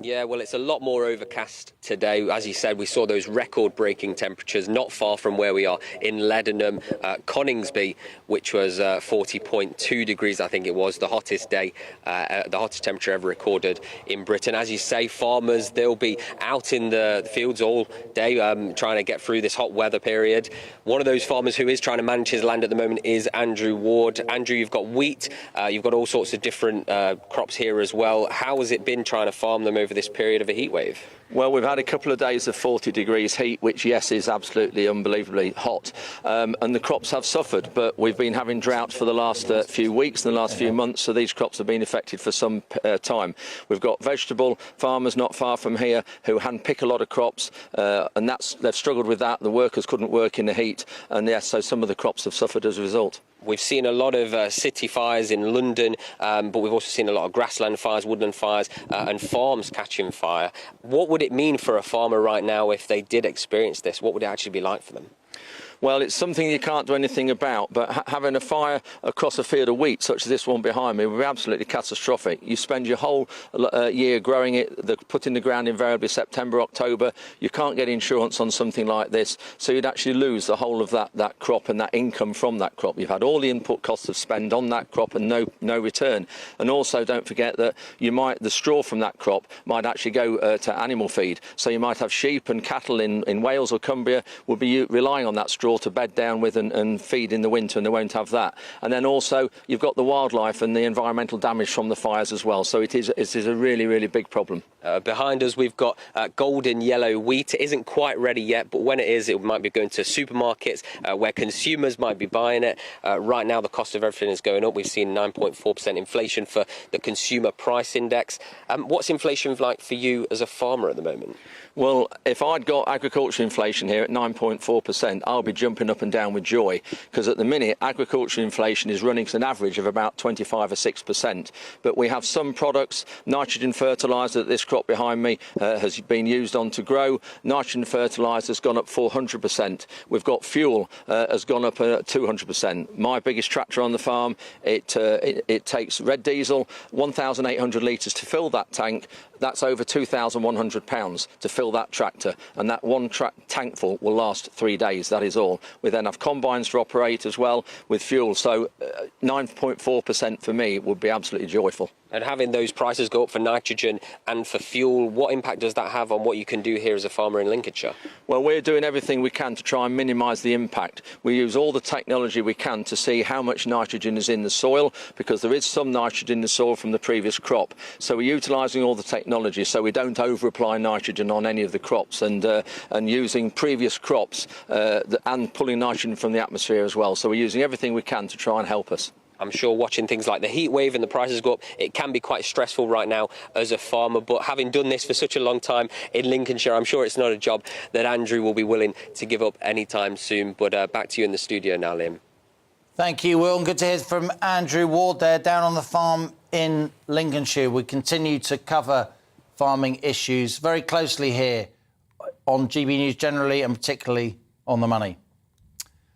U: Yeah, well, it's a lot more overcast today. As you said, we saw those record-breaking temperatures not far from where we are in Leadenham, Coningsby, which was 40.2 degrees, I think it was, the hottest day, the hottest temperature ever recorded in Britain. As you say, farmers, they'll be out in the fields all day trying to get through this hot weather period. One of those farmers who is trying to manage his land at the moment is Andrew Ward. Andrew, you've got wheat, you've got all sorts of different crops here as well. How has it been trying to farm them over this period of a heat wave?
V: Well, we've had a couple of days of 40 degrees heat, which, yes, is absolutely unbelievably hot. And the crops have suffered, but we've been having drought for the last few weeks and the last few months, so these crops have been affected for some time. We've got vegetable farmers not far from here who hand-pick a lot of crops, and they've struggled with that. The workers couldn't work in the heat, and, yes, so some of the crops have suffered as a result.
U: We've seen a lot of city fires in London, but we've also seen a lot of grassland fires, woodland fires, and farms catching fire. What would it mean for a farmer right now if they did experience this? What would it actually be like for them?
V: Well, it's something you can't do anything about, but having a fire across a field of wheat, such as this one behind me, would be absolutely catastrophic. You spend your whole year growing it, put in the ground invariably September, October. You can't get insurance on something like this, so you'd actually lose the whole of that crop and that income from that crop. You've had all the input costs of spend on that crop and no return. And also, don't forget that the straw from that crop might actually go to animal feed. So you might have sheep and cattle in Wales or Cumbria would be relying on that straw to bed down with and feed in the winter, and they won't have that. And then also you've got the wildlife and the environmental damage from the fires as well. So it is a really, really big problem.
U: Behind us we've got golden yellow wheat. It isn't quite ready yet, but when it is, it might be going to supermarkets where consumers might be buying it. Right now the cost of everything is going up. We've seen 9.4% inflation for the consumer price index. What's inflation like for you as a farmer at the moment?
V: Well, if I'd got agriculture inflation here at 9.4%, I'll be jumping up and down with joy, because at the minute agriculture inflation is running to an average of about 25 or 6%. But we have some products, nitrogen fertiliser that this crop behind me has been used on to grow. Nitrogen fertiliser has gone up 400%. We've got fuel has gone up 200%. My biggest tractor on the farm, it takes red diesel, 1,800 litres to fill that tank. That's over £2,100 to fill that tractor, and that one tank full will last 3 days, that is all. We then have combines to operate as well with fuel, so 9.4% for me would be absolutely joyful.
U: And having those prices go up for nitrogen and for fuel, what impact does that have on what you can do here as a farmer in Lincolnshire?
V: Well, we're doing everything we can to try and minimise the impact. We use all the technology we can to see how much nitrogen is in the soil, because there is some nitrogen in the soil from the previous crop. So we're utilising all the technology so we don't over-apply nitrogen on any of the crops, and using previous crops and pulling nitrogen from the atmosphere as well. So we're using everything we can to try and help us.
U: I'm sure watching things like the heat wave and the prices go up, it can be quite stressful right now as a farmer. But having done this for such a long time in Lincolnshire, I'm sure it's not a job that Andrew will be willing to give up anytime soon. But back to you in the studio now, Liam.
H: Thank you, Will. And good to hear from Andrew Ward there down on the farm in Lincolnshire. We continue to cover farming issues very closely here on GB News generally, and particularly on The Money.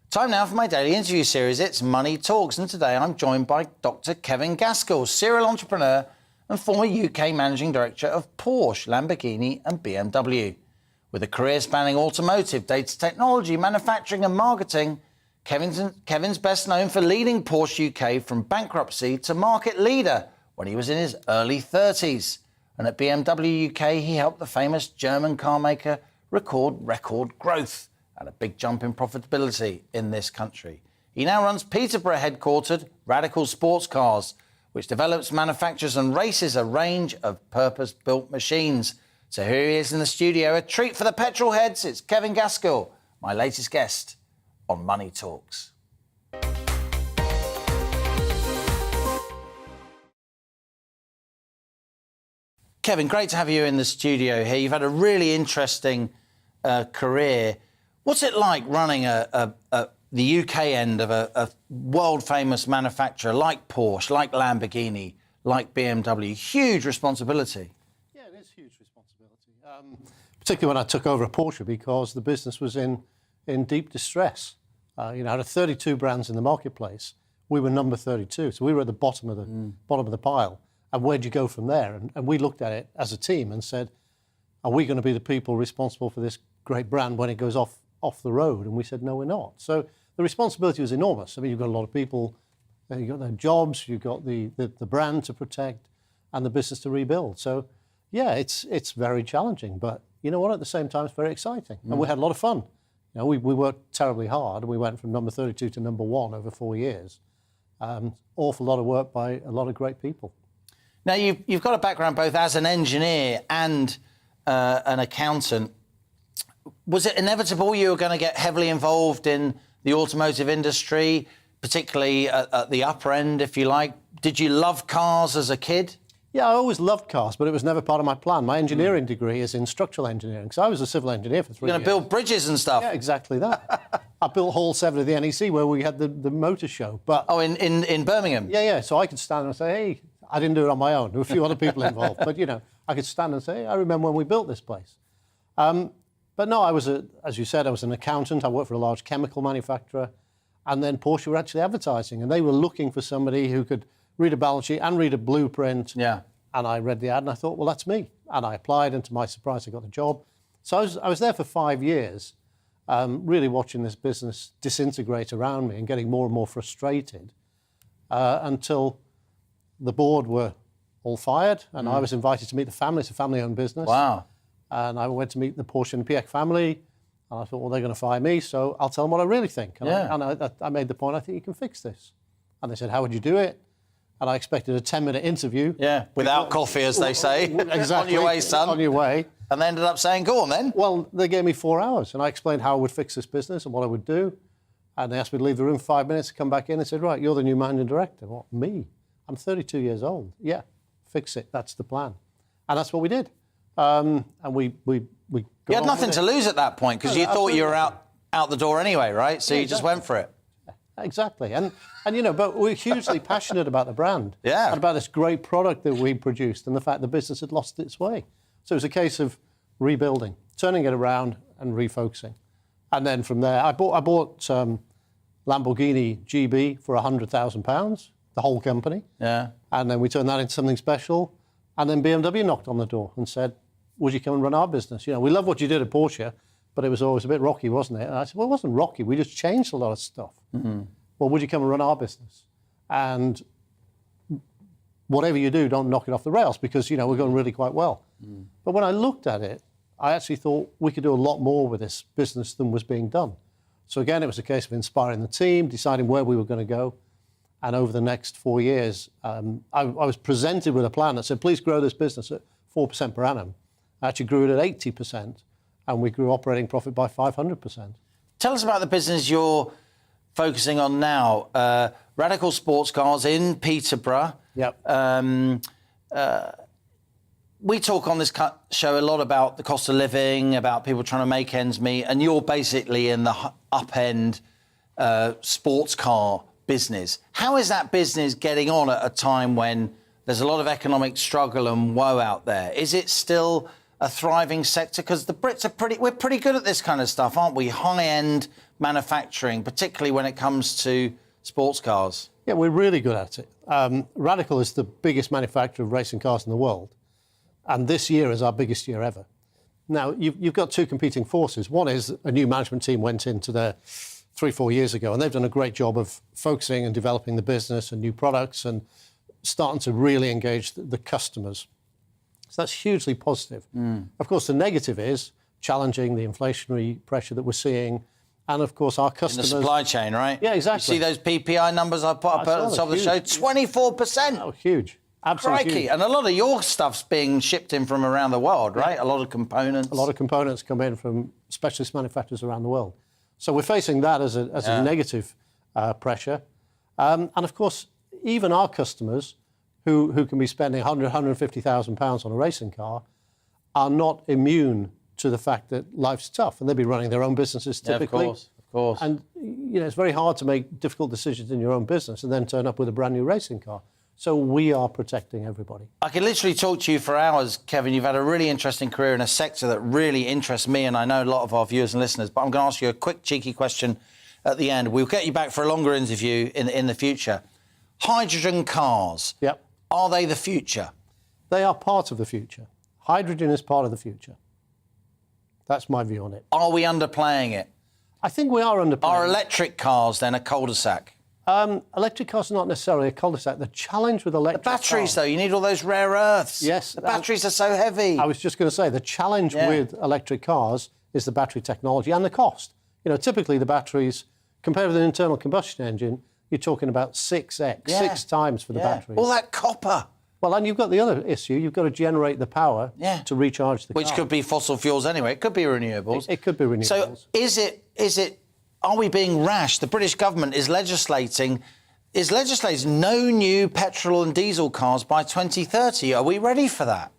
H: Time now for my daily interview series. It's Money Talks, and today I'm joined by Dr. Kevin Gaskell, serial entrepreneur and former UK Managing Director of Porsche, Lamborghini and BMW. With a career spanning automotive, data technology, manufacturing and marketing, Kevin's best known for leading Porsche UK from bankruptcy to market leader when he was in his early 30s. And at BMW UK, he helped the famous German car maker record growth and a big jump in profitability in this country. He now runs Peterborough-headquartered Radical Sports Cars, which develops, manufactures and races a range of purpose-built machines. So here he is in the studio. A treat for the petrol heads. It's Kevin Gaskell, my latest guest on Money Talks. Kevin, great to have you in the studio here. You've had a really interesting career. What's it like running the UK end of a world-famous manufacturer like Porsche, like Lamborghini, like BMW? Huge responsibility.
E: Yeah, it is huge responsibility. Particularly when I took over a Porsche, because the business was in
J: in deep distress. Out of 32 brands in the marketplace, we were number 32. So we were at the bottom of the pile. And where'd you go from there? And we looked at it as a team and said, are we going to be the people responsible for this great brand when it goes off the road? And we said, no, we're not. So the responsibility was enormous. I mean, you've got a lot of people, you've got their jobs, you've got the brand to protect and the business to rebuild. So, yeah, it's very challenging. But you know what? At the same time, it's very exciting. And we had a lot of fun. We worked terribly hard. We went from number 32 to number 1 over 4 years. Awful lot of work by a lot of great people.
H: Now, you've got a background both as an engineer and an accountant. Was it inevitable you were going to get heavily involved in the automotive industry, particularly at the upper end, if you like? Did you love cars as a kid?
J: Yeah, I always loved cars, but it was never part of my plan. My engineering degree is in structural engineering, because I was a civil engineer for 3 years.
H: You're going to build bridges and stuff?
J: Yeah, exactly that. I built Hall 7 of the NEC, where we had the motor show. But
H: in Birmingham?
J: Yeah. So I could stand and say, hey, I didn't do it on my own. There were a few other people involved. But, I could stand and say, hey, I remember when we built this place. But no, as you said, I was an accountant. I worked for a large chemical manufacturer. And then Porsche were actually advertising. And they were looking for somebody who could read a balance sheet and read a blueprint.
H: Yeah.
J: And I read the ad and I thought, well, that's me. And I applied, and to my surprise, I got the job. So I was there for 5 years, really watching this business disintegrate around me and getting more and more frustrated until the board were all fired, and I was invited to meet the family. It's a family-owned business.
H: Wow.
J: And I went to meet the Porsche and Piech family, and I thought, well, they're going to fire me, so I'll tell them what I really think. And I made the point, I think you can fix this. And they said, how would you do it? And I expected a 10-minute interview.
H: Yeah, without coffee, as they say.
J: Exactly.
H: On your way, son.
J: On your way.
H: And they ended up saying, go on then.
J: Well, they gave me 4 hours, and I explained how I would fix this business and what I would do. And they asked me to leave the room 5 minutes to come back in and said, right, you're the new managing director. What, me? I'm 32 years old. Yeah, fix it. That's the plan. And that's what we did. And we
H: You had nothing to lose at that point, because you thought you were out the door anyway, right? So you just went for it.
J: Exactly. And but we're hugely passionate about the brand.
H: Yeah.
J: And about this great product that we produced and the fact the business had lost its way. So it was a case of rebuilding, turning it around and refocusing. And then from there, I bought Lamborghini GB for £100,000, the whole company.
H: Yeah.
J: And then we turned that into something special. And then BMW knocked on the door and said, would you come and run our business? We love what you did at Porsche, but it was always a bit rocky, wasn't it? And I said, well, it wasn't rocky. We just changed a lot of stuff. Mm-hmm. Well, would you come and run our business? And whatever you do, don't knock it off the rails, because, we're going really quite well. Mm. But when I looked at it, I actually thought we could do a lot more with this business than was being done. So again, it was a case of inspiring the team, deciding where we were going to go. And over the next 4 years, I was presented with a plan that said, please grow this business at 4% per annum. I actually grew it at 80%, and we grew operating profit by 500%.
H: Tell us about the business you're focusing on now. Radical Sports Cars in Peterborough.
J: Yep.
H: We talk on this show a lot about the cost of living, about people trying to make ends meet, and you're basically in the up-end sports car business. How is that business getting on at a time when there's a lot of economic struggle and woe out there? Is it still a thriving sector? Because the Brits we're pretty good at this kind of stuff, aren't we? High-end manufacturing, particularly when it comes to sports cars.
J: Yeah, we're really good at it. Radical is the biggest manufacturer of racing cars in the world. And this year is our biggest year ever. Now, you've got two competing forces. One is a new management team went into there 3-4 years ago, and they've done a great job of focusing and developing the business and new products and starting to really engage the customers. So that's hugely positive. Mm. Of course, the negative is challenging the inflationary pressure that we're seeing, and of course our customers.
H: In the supply chain, right?
J: Yeah, exactly.
H: You see those PPI numbers I put up at the top of the show? 24%.
J: Oh, huge. Absolutely.
H: Crikey.
J: Huge.
H: And a lot of your stuff's being shipped in from around the world, right? A lot of components.
J: A lot of components come in from specialist manufacturers around the world. So we're facing that as a negative pressure. And of course, even our customers who can be spending £150,000 on a racing car are not immune to the fact that life's tough, and they'll be running their own businesses typically.
H: Yeah, of course.
J: And it's very hard to make difficult decisions in your own business and then turn up with a brand new racing car. So we are protecting everybody.
H: I could literally talk to you for hours, Kevin. You've had a really interesting career in a sector that really interests me, and I know a lot of our viewers and listeners. But I'm going to ask you a quick, cheeky question at the end. We'll get you back for a longer interview in the future. Hydrogen cars.
J: Yep.
H: Are they the future?
J: They are part of the future. Hydrogen is part of the future. That's my view on it.
H: Are we underplaying it?
J: I think we are underplaying
H: Are electric cars then a cul-de-sac?
J: Electric cars are not necessarily a cul-de-sac. The challenge with electric
H: The batteries,
J: cars,
H: though, you need all those rare earths.
J: Yes.
H: The batteries are so heavy.
J: I was just going to say, the challenge with electric cars is the battery technology and the cost. You know, typically the batteries, compared with an internal combustion engine, you're talking about 6x, 6 times for the batteries.
H: All that copper.
J: Well, and you've got the other issue. You've got to generate the power to recharge the car.
H: Which could be fossil fuels anyway. It could be renewables.
J: It could be renewables.
H: So are we being rash? The British government is legislating no new petrol and diesel cars by 2030. Are we ready for that?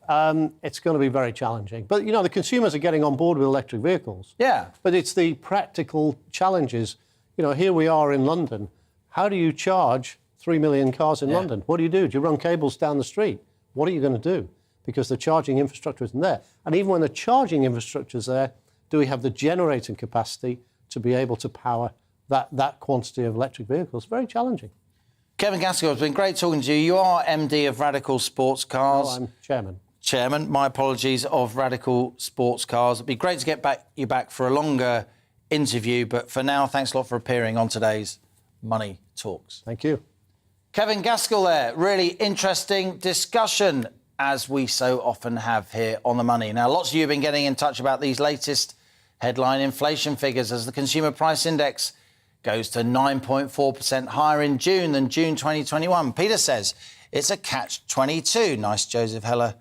J: It's going to be very challenging. But, you know, the consumers are getting on board with electric vehicles.
H: Yeah.
J: But it's the practical challenges. You know, here we are in London. How do you charge 3 million cars in London? What do? Do you run cables down the street? What are you going to do? Because the charging infrastructure isn't there. And even when the charging infrastructure is there, do we have the generating capacity to be able to power that quantity of electric vehicles? Very challenging.
H: Kevin Gaskell, it's been great talking to you. You are MD of Radical Sports Cars.
J: Oh, I'm chairman.
H: Chairman, my apologies, of Radical Sports Cars. It'd be great to get you back for a longer interview, but for now, thanks a lot for appearing on today's Money Talks.
J: Thank you.
H: Kevin Gaskell there. Really interesting discussion, as we so often have here on The Money. Now, lots of you have been getting in touch about these latest headline inflation figures as the Consumer Price Index goes to 9.4% higher in June than June 2021. Peter says it's a catch-22. Nice Joseph Heller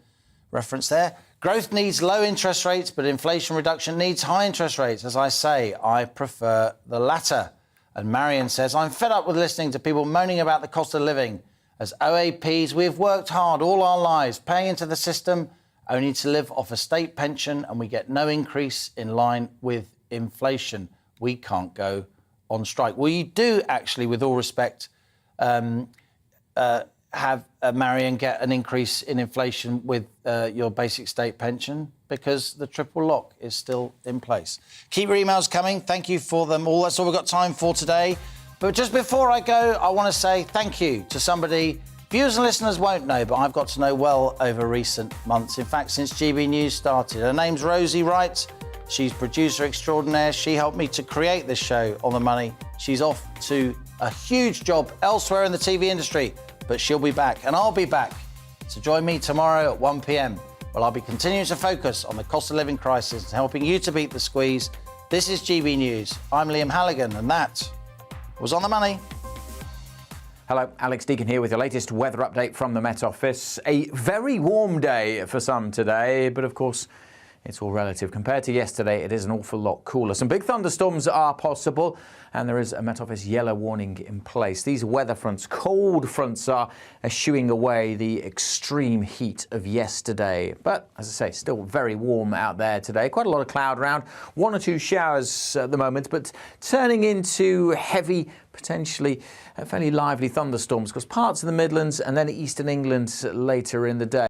H: reference there. Growth needs low interest rates, but inflation reduction needs high interest rates. As I say, I prefer the latter. And Marion says, I'm fed up with listening to people moaning about the cost of living. As OAPs, we've worked hard all our lives, paying into the system, only to live off a state pension, and we get no increase in line with inflation. We can't go on strike. Well, you do actually, with all respect, have Marion get an increase in inflation with your basic state pension, because the triple lock is still in place. Keep your emails coming. Thank you for them all. That's all we've got time for today. But just before I go, I want to say thank you to somebody viewers and listeners won't know, but I've got to know well over recent months. In fact, since GB News started. Her name's Rosie Wright. She's producer extraordinaire. She helped me to create this show on The Money. She's off to a huge job elsewhere in the TV industry, but she'll be back, and I'll be back. So join me tomorrow at 1 p.m. Well, I'll be continuing to focus on the cost of living crisis and helping you to beat the squeeze. This is GB News. I'm Liam Halligan, and that was On The Money.
S: Hello, Alex Deacon here with your latest weather update from the Met Office. A very warm day for some today, but of course, it's all relative. Compared to yesterday, it is an awful lot cooler. Some big thunderstorms are possible, and there is a Met Office yellow warning in place. These weather fronts, cold fronts, are eschewing away the extreme heat of yesterday. But, as I say, still very warm out there today. Quite a lot of cloud around. 1 or 2 showers at the moment, but turning into heavy, potentially fairly lively thunderstorms, because parts of the Midlands and then eastern England later in the day.